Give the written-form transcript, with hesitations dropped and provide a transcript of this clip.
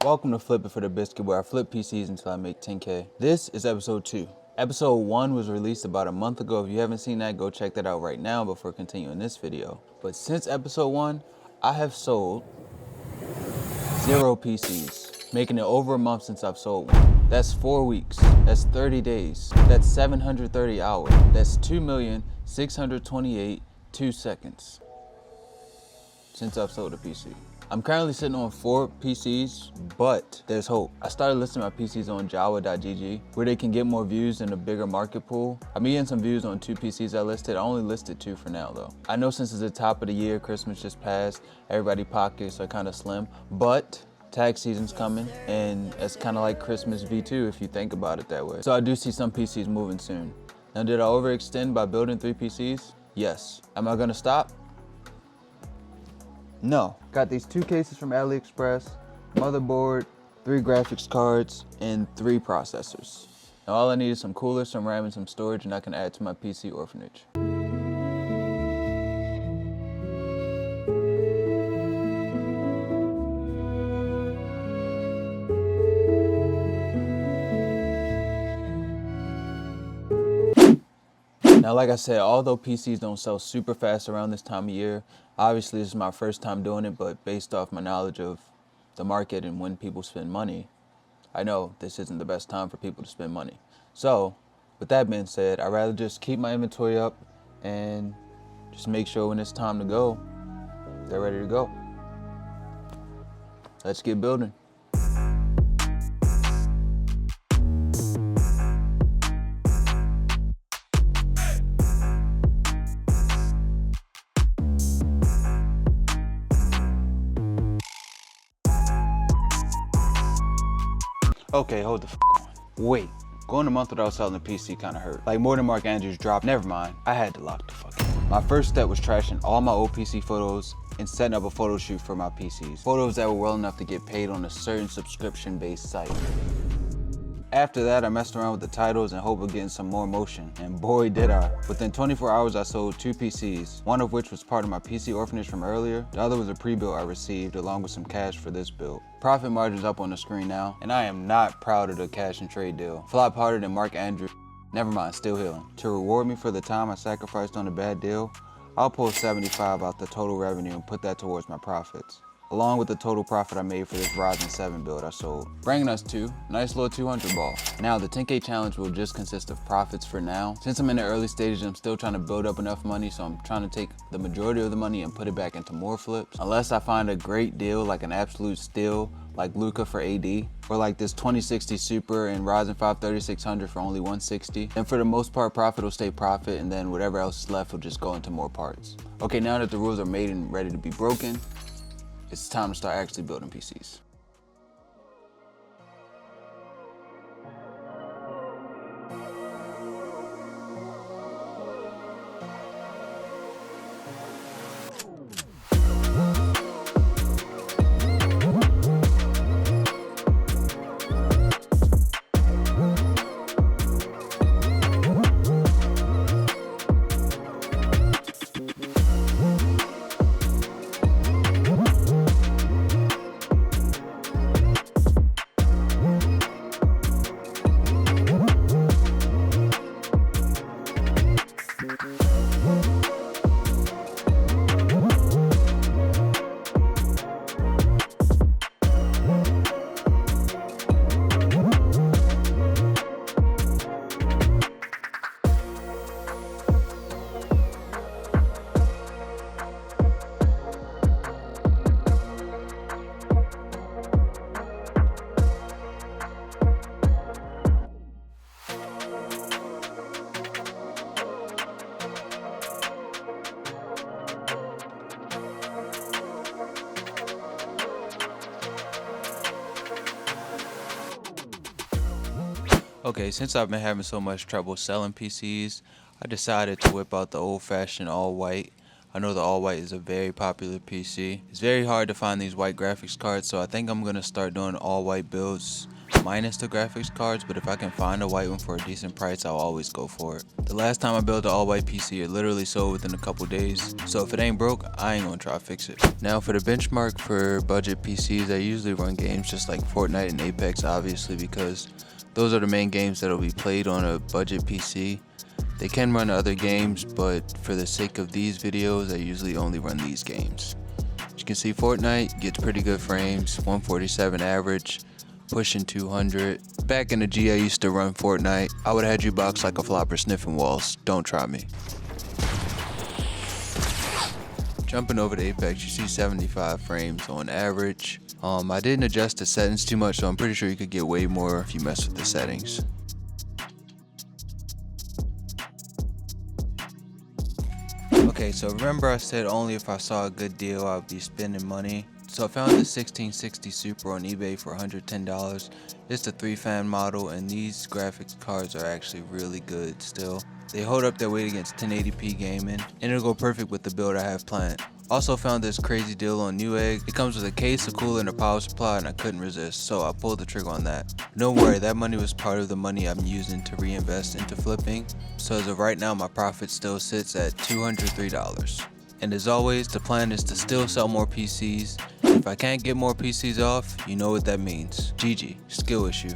Welcome to Flip It for the Biscuit, where I flip PCs until I make 10K. This is episode 2. Episode 1 was released about a month ago. If you haven't seen that, go check that out right now before continuing this video. But since episode 1, I have sold 0 PCs, making it over a month since I've sold one. That's 4 weeks. That's 30 days. That's 730 hours. That's 2,628,2 seconds since I've sold a PC. I'm currently sitting on 4 PCs, but there's hope. I started listing my PCs on 𝗟𝗶𝘀𝘁, where they can get more views in a bigger market pool. I'm getting some views on 2 PCs I listed. I only listed 2 for now though. I know since it's the top of the year, Christmas just passed, everybody's pockets are kind of slim, but tax season's coming, and it's kind of like Christmas V2 if you think about it that way. So I do see some PCs moving soon. Now, did I overextend by building 3 PCs? Yes. Am I gonna stop? No. Got these 2 cases from AliExpress, motherboard, 3 graphics cards, and 3 processors. Now all I need is some coolers, some RAM, and some storage, and I can add to my PC orphanage. Now, like I said, although PCs don't sell super fast around this time of year, obviously this is my first time doing it, but based off my knowledge of the market and when people spend money, I know this isn't the best time for people to spend money. So, with that being said, I'd rather just keep my inventory up and just make sure when it's time to go, they're ready to go. Let's get building. Okay, hold the f on. Wait, going a month without selling a PC kinda hurt. Like more than Mark Andrews dropped, never mind. I had to lock the fuck in. My first step was trashing all my old PC photos and setting up a photo shoot for my PCs. Photos that were well enough to get paid on a certain subscription-based site. After that, I messed around with the titles and hope of getting some more motion, and boy did I. Within 24 hours, I sold 2 PCs, one of which was part of my PC orphanage from earlier. The other was a pre-built I received along with some cash for this build. Profit margin's up on the screen now, and I am not proud of the cash and trade deal. Flop harder than Mark Andrews. Never mind, still healing. To reward me for the time I sacrificed on a bad deal, I'll pull 75 out the total revenue and put that towards my profits, along with the total profit I made for this Ryzen 7 build I sold. Bringing us to nice little 200 ball. Now the 10K challenge will just consist of profits for now. Since I'm in the early stages, I'm still trying to build up enough money, so I'm trying to take the majority of the money and put it back into more flips. Unless I find a great deal, like an absolute steal, like Luca for AD, or like this 2060 Super and Ryzen 5 3600 for only 160. And for the most part, profit will stay profit, and then whatever else is left will just go into more parts. Okay, now that the rules are made and ready to be broken, it's time to start actually building PCs. Okay, since I've been having so much trouble selling PCs, I decided to whip out the old-fashioned all-white. I know the all-white is a very popular PC. It's very hard to find these white graphics cards, so I think I'm going to start doing all-white builds minus the graphics cards, but if I can find a white one for a decent price, I'll always go for it. The last time I built an all-white PC, it literally sold within a couple days, so if it ain't broke, I ain't gonna try to fix it. Now for the benchmark for budget PCs, I usually run games just like Fortnite and Apex, obviously, because those are the main games that'll be played on a budget PC. They can run other games, but for the sake of these videos, I usually only run these games. As you can see, Fortnite gets pretty good frames, 147 average, pushing 200. Back in the G, I used to run Fortnite. I would have had you box like a flopper sniffing walls. Don't try me. Jumping over to Apex, you see 75 frames on average. I didn't adjust the settings too much, so I'm pretty sure you could get way more if you mess with the settings. Okay, so remember I said only if I saw a good deal I would be spending money. So I found this 1660 Super on eBay for $110. It's the 3-fan model, and these graphics cards are actually really good still. They hold up their weight against 1080p gaming, and it'll go perfect with the build I have planned. Also found this crazy deal on Newegg. It comes with a case, a cooler, and a power supply, and I couldn't resist, so I pulled the trigger on that. Don't worry, that money was part of the money I'm using to reinvest into flipping. So as of right now, my profit still sits at $203. And as always, the plan is to still sell more PCs. If I can't get more PCs off, you know what that means. GG, skill issue.